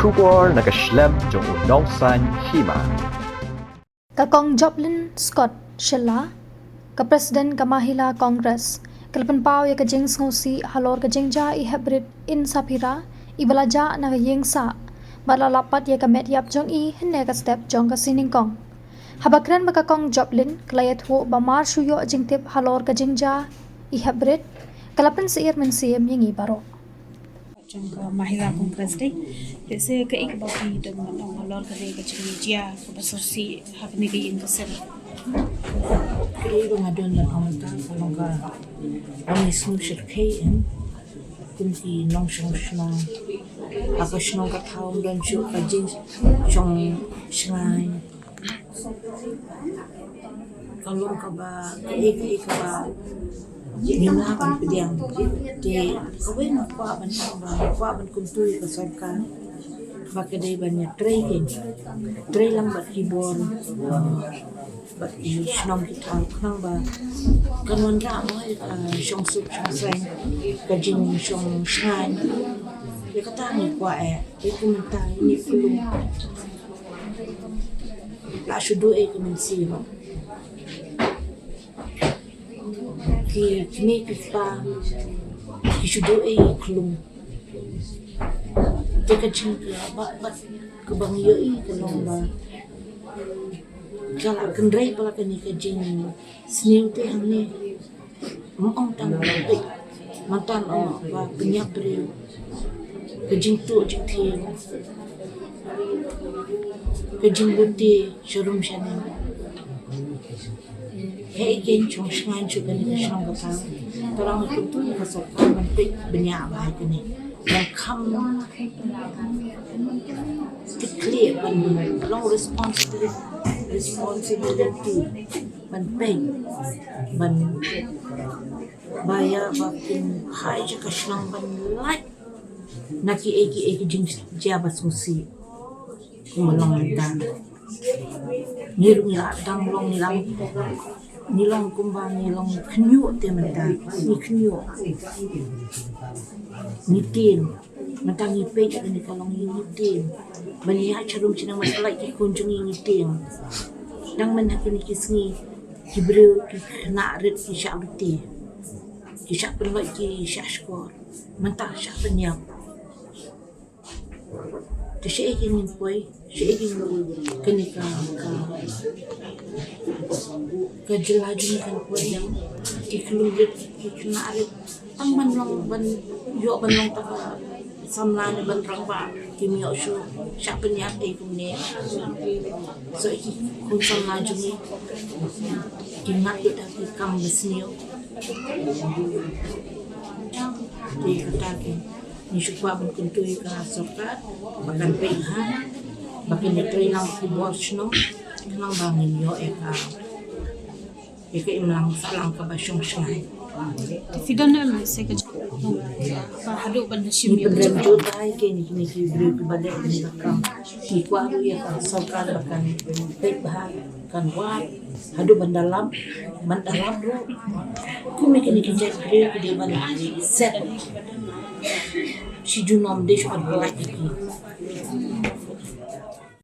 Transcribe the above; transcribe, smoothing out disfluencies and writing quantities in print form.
Shubor nakaslem jong unongsan Hima. Kakong Joplin Scott Shella, ka Presiden ka Mahila Congress, kalpanpaw ya ka Sngewsyier Halor ka Jingjia i Heprit Insaphira, ibalaja na ka Yingsa, balalapat ya ka medyap jong i hene ka step jong ka siningkong. Habakran makakong Joplin, kalayat ho bamar suyo jingtip Halor ka Jingjia i Heprit, kalapan siir mensiem yung ibaro. Trong Mahila Congress day, जैसे कई के बाकी तो मतलब हलौर करे के Jingjia के बसोसी हकने के इंदसर kay ngadon lang ang ta kalong ka ang isung shirkain kunti nong shong ako shong ka taong dan shu ka jing shong shngai kalong ka ba kay ka ba Hima kan pediang di kawin kwa ban kuntuy ka sarkan baka day banyak tray lang bat keyboard bat isnong kita kang ba kanwan ra mo shong sup shong sang ka jing shong shan ya kata ni kwa kumentai ni kulung la shudu kumensi ki kini kita ki shudu kulung jika cinta bat ke bang yoi kalong ba kalau kendrai pala kani ka jing sniu te hangni mong tang pe mantan o ba penyak bre ke jing tu jing thi ke jing buti shorum shane he gen chong shman chu kani ka shong ka tang torang ku tu ka so ka man pe benya ba kani yang kam clear ban long responsibility ban pay ban baya bakin hai je kaslang ban like naki eki Jingjia basusi kumalong dan nilong dang long nilong kumbang nilong knyu te menta ni knyu ni tin matang ipe ka ni kalong ni tin baniya charum chinang maslai ki kunjungi ni tin dang man hakini kisngi kibru ki na ret ki shabti ki shabulai ki shashkor manta shabnya to shaking in boy shaking kani ka jelaju kan boy yang dikelulit dikenarit ang banlong ban yo banlong ta samlan ban rangba kimyo shu shapnya kumne so iki kun samlaju ni kimat ta kam besnio di kata ni shukwa ban kuntui ka sokat bakan peha bakin ni lang ki borsno nang bangin yo eka imlang salang ka basyong shnai Fidana me se ke ba hadu ban shim yo ni jodai ke ni ki bru ki bale ni kam ki kwa ru ya ka sokat bakan peha kan wa hadu bandalam ru kumi ke ni ki jai bru ki de ban set si junom de shukar balaki